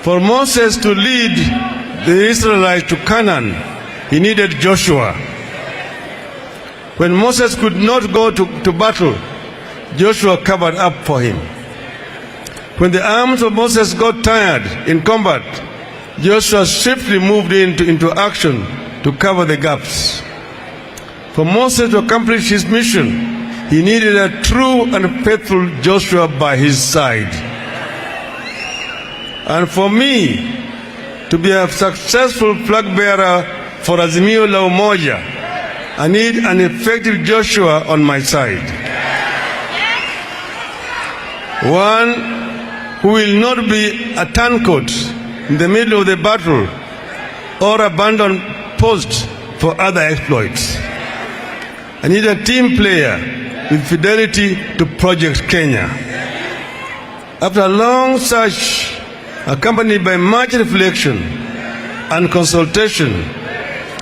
For Moses to lead the Israelites to Canaan, he needed Joshua. When Moses could not go to battle, Joshua covered up for him. When the arms of Moses got tired in combat, Joshua swiftly moved into action to cover the gaps. For Moses to accomplish his mission, he needed a true and faithful Joshua by his side. And for me to be a successful flag bearer for Azimio la Umoja, I need an effective Joshua on my side. One who will not be a turncoat in the middle of the battle or abandon post for other exploits. I need a team player with fidelity to Project Kenya. After a long search, accompanied by much reflection and consultation,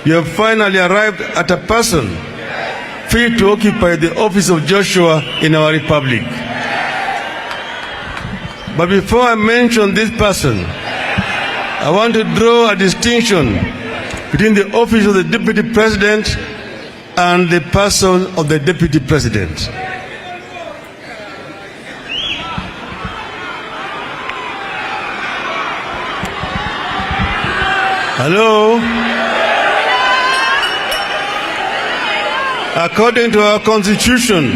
you have finally arrived at a person fit to occupy the office of Joshua in our republic. But before I mention this person, I want to draw a distinction between the office of the Deputy President and the person of the Deputy President. Hello? According to our Constitution,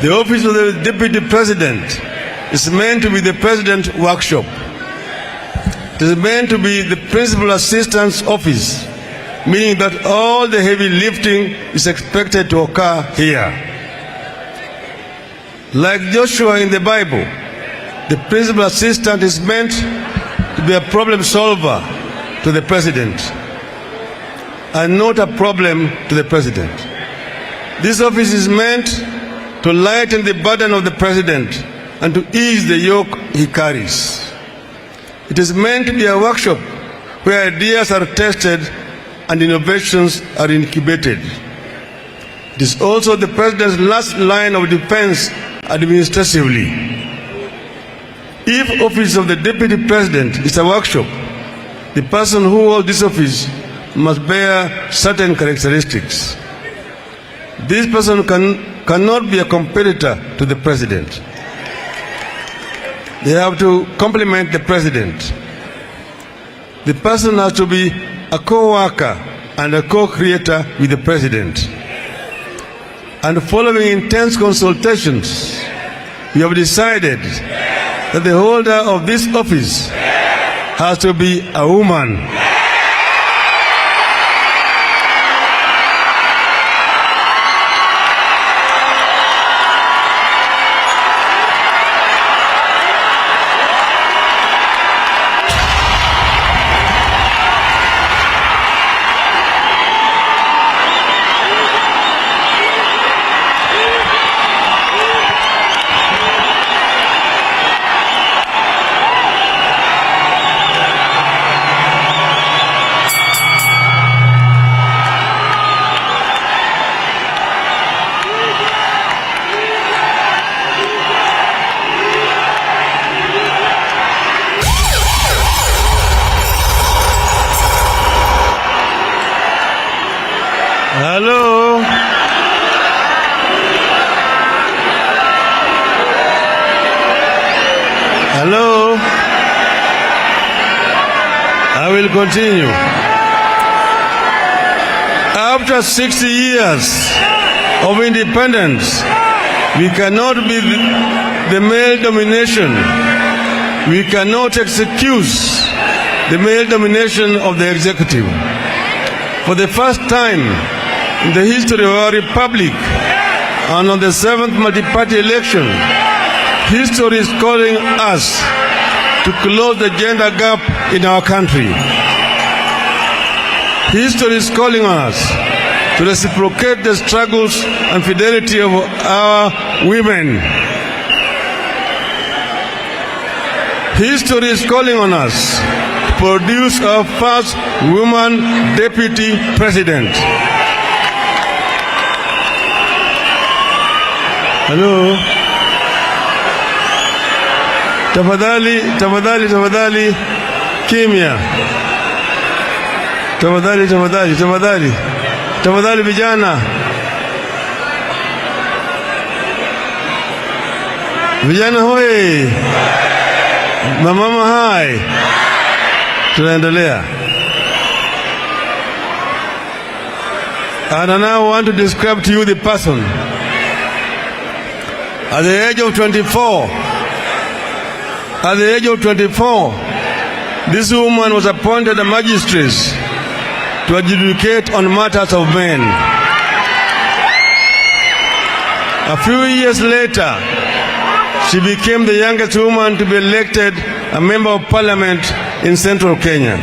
the office of the Deputy President is meant to be the President's workshop. It is meant to be the Principal Assistant's office, meaning that all the heavy lifting is expected to occur here. Like Joshua in the Bible, the Principal Assistant is meant to be a problem solver to the President and not a problem to the President. This office is meant to lighten the burden of the President and to ease the yoke he carries. It is meant to be a workshop where ideas are tested and innovations are incubated. It is also the President's last line of defense administratively. If office of the Deputy President is a workshop, the person who holds this office must bear certain characteristics. This person cannot be a competitor to the President. They have to complement the President. The person has to be a co-worker and a co-creator with the President. And following intense consultations, we have decided that the holder of this office has to be a woman. Hello? Hello? I will continue. After 60 years of independence, we cannot be the male domination. We cannot excuse the male domination of the executive. For the first time in the history of our republic, and on the 7th multi-party election, history is calling us to close the gender gap in our country. History is calling on us to reciprocate the struggles and fidelity of our women. History is calling on us to produce our first woman deputy president. Hello? Tafadhali, kimya. Tafadhali vijana. Vijana hoye. Mama hai. Tunaendelea. And I now want to describe to you the person. At the age of 24, this woman was appointed a magistrate to adjudicate on matters of men. A few years later, she became the youngest woman to be elected a member of parliament in central Kenya.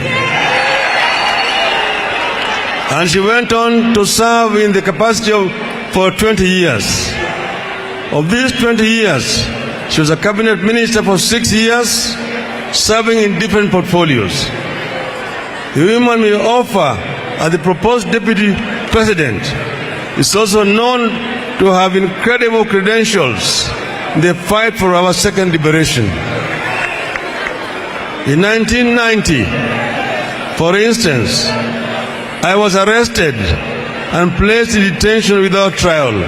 And she went on to serve in the capacity for 20 years. Of these 20 years, she was a cabinet minister for 6 years, serving in different portfolios. The woman we offer as the proposed deputy president is also known to have incredible credentials in the fight for our second liberation. In 1990, for instance, I was arrested and placed in detention without trial.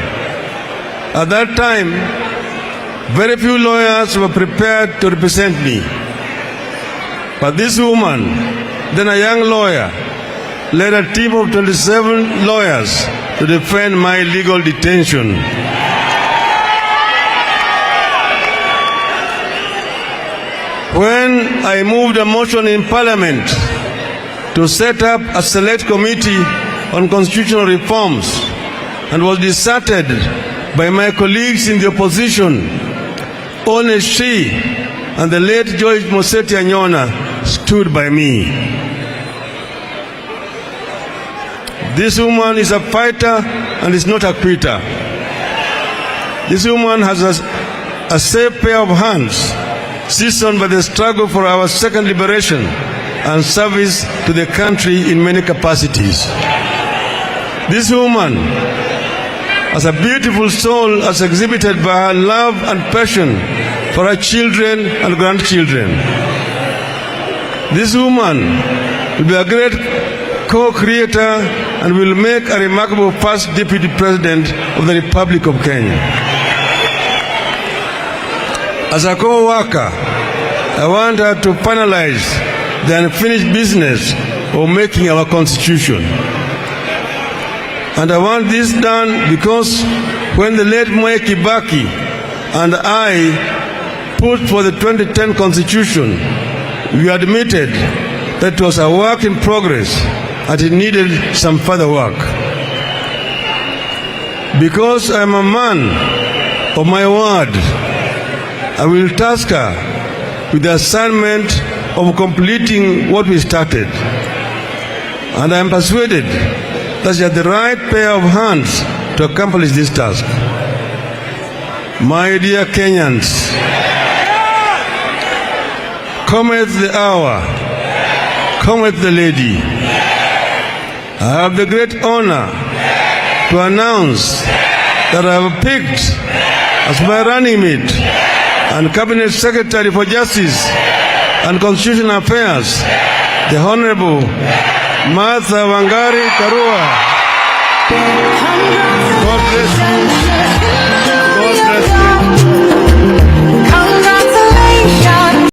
At that time, very few lawyers were prepared to represent me. But this woman, then a young lawyer, led a team of 27 lawyers to defend my legal detention. When I moved a motion in Parliament to set up a select committee on constitutional reforms and was deserted by my colleagues in the opposition, only she and the late George Moseti Anyona stood by me. This woman is a fighter and is not a quitter. This woman has a safe pair of hands, seasoned by the struggle for our second liberation and service to the country in many capacities. This woman has a beautiful soul as exhibited by her love and passion for her children and grandchildren. This woman will be a great co-creator and will make a remarkable first deputy president of the Republic of Kenya. As a co-worker, I want her to finalize the unfinished business of making our constitution. And I want this done because when the late Mwai Kibaki and I put for the 2010 constitution, we admitted that it was a work in progress and it needed some further work. Because I am a man of my word, I will task her with the assignment of completing what we started. And I am persuaded that she has the right pair of hands to accomplish this task. My dear Kenyans, cometh the hour, cometh the lady. I have the great honor to announce that I have picked as my running mate and Cabinet Secretary for Justice and Constitutional Affairs, the Honorable Martha Karua. God bless you. God bless you.